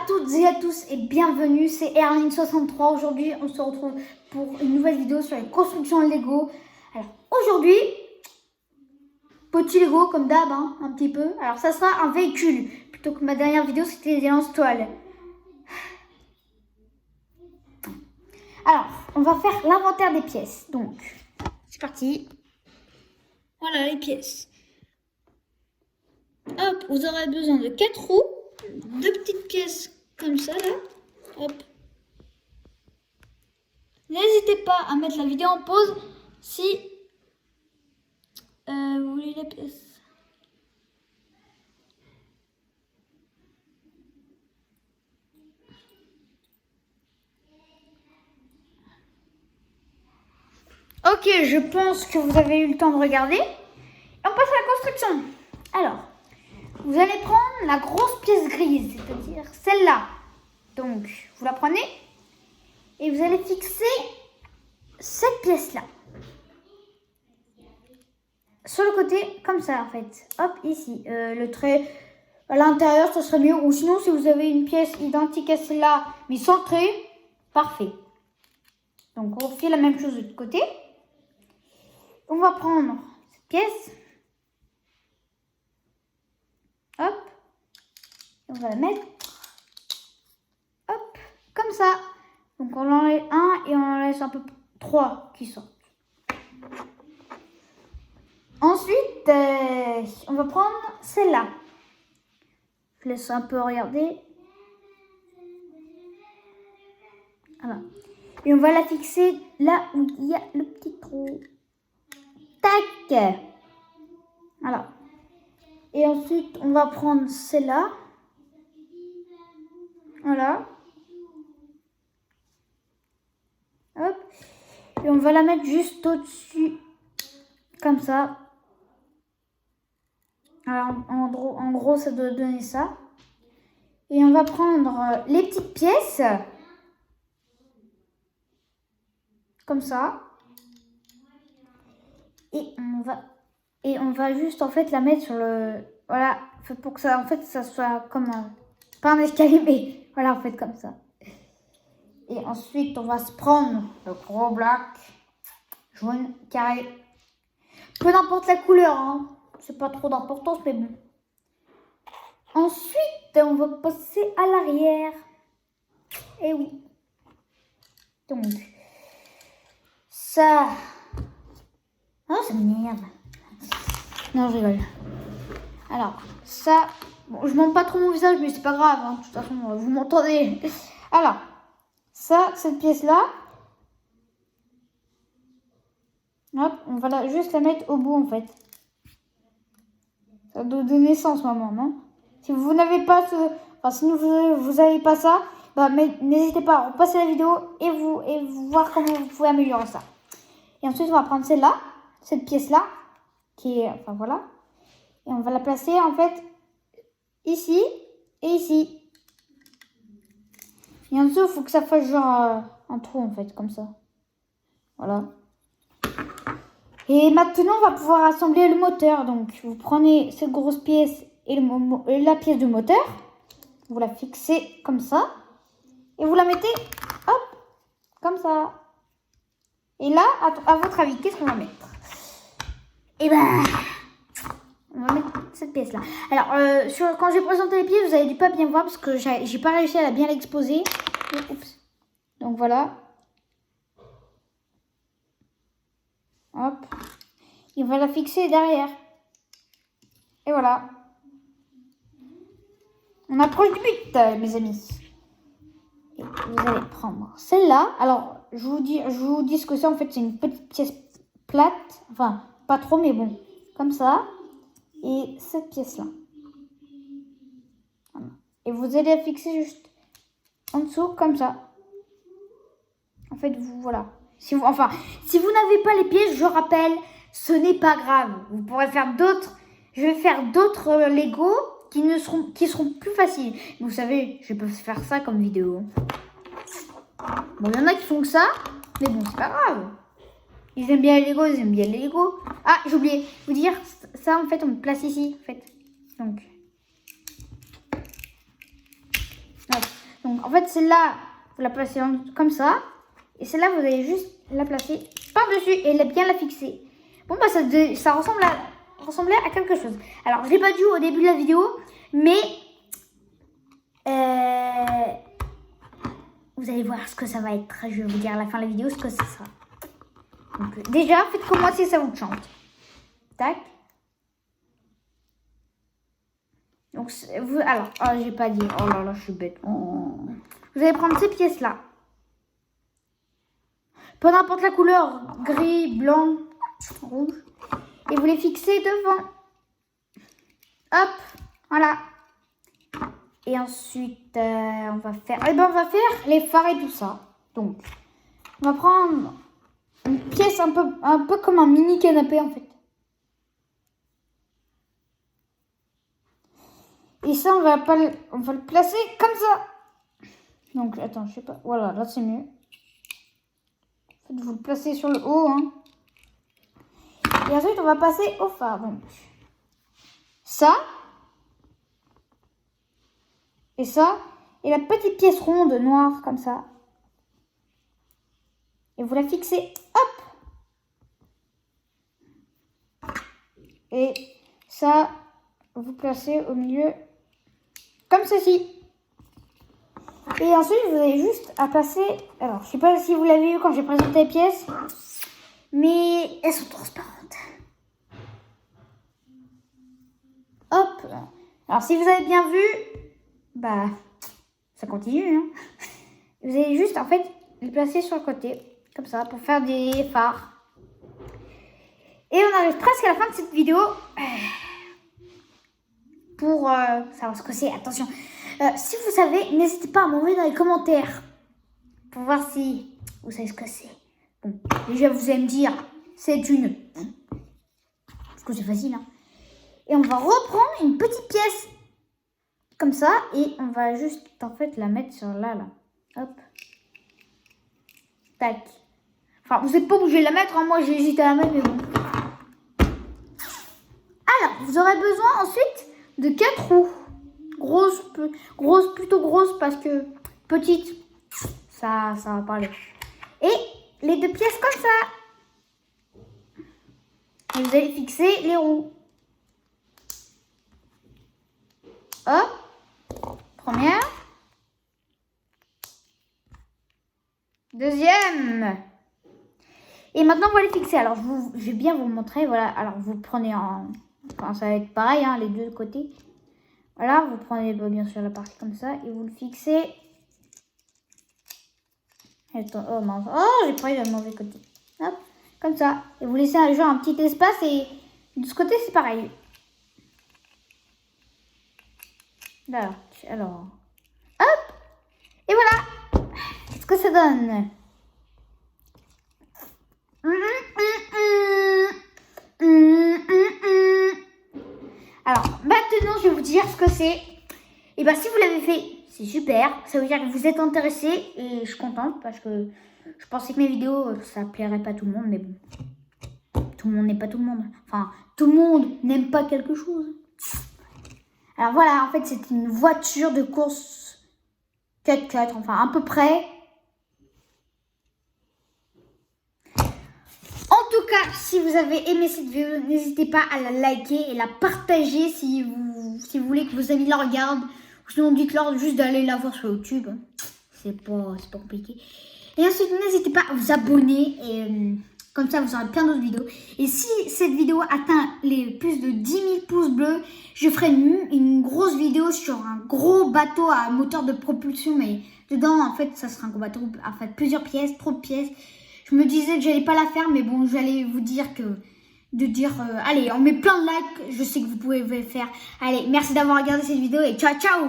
toutes et à tous et bienvenue, c'est Erline63. Aujourd'hui, on se retrouve pour une nouvelle vidéo sur les constructions Lego. Alors, aujourd'hui, petit Lego comme d'hab, hein, un petit peu. Alors, ça sera un véhicule, plutôt que ma dernière vidéo, c'était des lance-toiles. Alors, on va faire l'inventaire des pièces. Donc, c'est parti. Voilà les pièces. Hop, vous aurez besoin de 4 roues, 2 petites pièces comme ça là. Hop. N'hésitez pas à mettre la vidéo en pause si vous voulez les pièces. Ok, je pense que vous avez eu le temps de regarder. Et on passe à la construction. Alors, vous allez prendre la grosse pièce grise, c'est-à-dire celle-là. Donc, vous la prenez et vous allez fixer cette pièce-là. Sur le côté, comme ça en fait. Hop, ici. Le trait à l'intérieur, ça serait mieux. Ou sinon, si vous avez une pièce identique à celle-là, mais sans trait, parfait. Donc, on fait la même chose de l'autre côté. On va prendre cette pièce. Hop. Et on va la mettre. Hop. Comme ça. Donc, on enlève un et on en laisse un peu 3 qui sortent. Ensuite, on va prendre celle-là. Je laisse un peu regarder. Voilà. Et on va la fixer là où il y a le petit trou. Tac. Voilà. Et ensuite, on va prendre celle-là. Voilà. Hop. Et on va la mettre juste au-dessus. Comme ça. Alors, en gros, ça doit donner ça. Et on va prendre les petites pièces. Comme ça. Et on va juste en fait la mettre sur le... Voilà, pour que ça, en fait, ça soit comme pas un escalier, mais voilà, en fait, comme ça. Et ensuite, on va se prendre le gros bloc jaune, carré. Peu n'importe la couleur, hein. C'est pas trop d'importance, mais bon. Ensuite, on va passer à l'arrière. Et oui. Donc, ça... Oh, ça m'énerve. Non, je rigole. Alors, ça... Bon, je montre pas trop mon visage, mais c'est pas grave. Hein. De toute façon, vous m'entendez. Alors, ça, cette pièce-là. Hop, on va juste la mettre au bout, en fait. Ça doit donner ça en ce moment, non? Si vous n'avez pas ce... Enfin, si vous n'avez pas ça, bah, n'hésitez pas à repasser la vidéo et vous voir comment vous pouvez améliorer ça. Et ensuite, on va prendre celle-là, cette pièce-là, qui est... Enfin, voilà. Et on va la placer, en fait, ici et ici. Et en dessous, il faut que ça fasse genre un trou, en fait, comme ça. Voilà. Et maintenant, on va pouvoir assembler le moteur. Donc, vous prenez cette grosse pièce et la pièce du moteur. Vous la fixez comme ça. Et vous la mettez, hop, comme ça. Et là, à votre avis, qu'est-ce qu'on va mettre? Eh ben, on va mettre cette pièce-là. Alors, quand j'ai présenté les pièces, vous avez dû pas bien voir parce que j'ai pas réussi à bien l'exposer. Oups. Donc, voilà. Hop. Et on va la fixer derrière. Et voilà. On approche du but, mes amis. Et vous allez prendre celle-là. Alors, je vous dis ce que c'est. En fait, c'est une petite pièce plate. Enfin, pas trop, mais bon. Comme ça. Et cette pièce-là. Voilà. Et vous allez la fixer juste en dessous, comme ça. En fait, voilà. Si vous n'avez pas les pièces, je rappelle, ce n'est pas grave. Vous pourrez faire d'autres. Je vais faire d'autres Lego qui seront plus faciles. Vous savez, je peux faire ça comme vidéo. Bon, il y en a qui font que ça, mais bon, c'est pas grave. Ils aiment bien les Lego, ils aiment bien les Lego. Ah, j'ai oublié de vous dire, ça en fait, on le place ici, en fait. Donc, hop. Donc en fait, celle-là, vous la placez comme ça. Et celle-là, vous allez juste la placer par-dessus et bien la fixer. Bon, bah ça ressemblait à quelque chose. Alors, je l'ai pas dit au début de la vidéo, mais vous allez voir ce que ça va être. Je vais vous dire à la fin de la vidéo ce que c'est ça. Donc, déjà, faites comme moi si ça vous chante. Tac. Donc, alors, oh, j'ai pas dit. Oh là là, je suis bête. Oh. Vous allez prendre ces pièces-là. Peu n'importe la couleur, gris, blanc, rouge. Et vous les fixez devant. Hop, voilà. Et ensuite, on va faire les phares et tout ça. Donc, on va prendre une pièce un peu comme un mini canapé en fait. Et ça, on va le placer comme ça. Donc, attends, je sais pas. Voilà, là c'est mieux. En fait, vous le placez sur le haut. Hein. Et ensuite, on va passer au phare. Donc, ça. Et ça. Et la petite pièce ronde noire comme ça. Et vous la fixez. Hop. Et ça, vous placez au milieu. Comme ceci. Et ensuite, vous avez juste à passer... Alors, je sais pas si vous l'avez vu quand j'ai présenté les pièces. Mais elles sont transparentes. Hop. Alors, si vous avez bien vu... Bah, ça continue. Hein. Vous allez juste, en fait, les placer sur le côté. Comme ça, pour faire des phares. Et on arrive presque à la fin de cette vidéo. Pour savoir ce que c'est, attention. Si vous savez, n'hésitez pas à m'envoyer dans les commentaires. Pour voir si vous savez ce que c'est. Bon, déjà vous allez me dire, c'est une... Parce que c'est facile, hein. Et on va reprendre une petite pièce. Comme ça. Et on va juste, en fait, la mettre sur là. Hop. Tac. Enfin, vous n'êtes pas obligé de la mettre, hein. Moi j'ai hésité à la mettre, mais bon. Alors, vous aurez besoin ensuite de 4 roues. Plutôt grosses parce que petite, ça va parler. Et les 2 pièces comme ça. Et vous allez fixer les roues. Hop. Première. Deuxième. Et maintenant, on va les fixer. Alors, je vais bien vous montrer. Voilà. Alors, vous prenez enfin, ça va être pareil, hein, les deux côtés. Voilà, vous prenez bien sûr la partie comme ça et vous le fixez. Attends, oh mince. Oh, j'ai pris le mauvais côté. Hop, comme ça. Et vous laissez genre un petit espace et de ce côté, c'est pareil. Là, alors. Hop. Et voilà. Qu'est-ce que ça donne? Alors, maintenant, je vais vous dire ce que c'est. Et bien, si vous l'avez fait, c'est super. Ça veut dire que vous êtes intéressé. Et je suis contente parce que je pensais que mes vidéos, ça plairait pas tout le monde. Mais bon, tout le monde n'est pas tout le monde. Enfin, tout le monde n'aime pas quelque chose. Alors voilà, en fait, c'est une voiture de course 4x4. Enfin, à peu près. En tout cas, si vous avez aimé cette vidéo, n'hésitez pas à la liker et la partager si vous voulez que vos amis la regardent. Ou sinon, dites-leur juste d'aller la voir sur YouTube. C'est pas compliqué. Et ensuite, n'hésitez pas à vous abonner. Et comme ça, vous aurez plein d'autres vidéos. Et si cette vidéo atteint les plus de 10 000 pouces bleus, je ferai une grosse vidéo sur un gros bateau à moteur de propulsion. Mais dedans, en fait, ça sera un gros bateau. En fait, plusieurs pièces, trop de pièces. Je me disais que j'allais pas la faire, mais bon, j'allais vous dire allez, on met plein de likes, je sais que vous pouvez le faire. Allez, merci d'avoir regardé cette vidéo et ciao, ciao!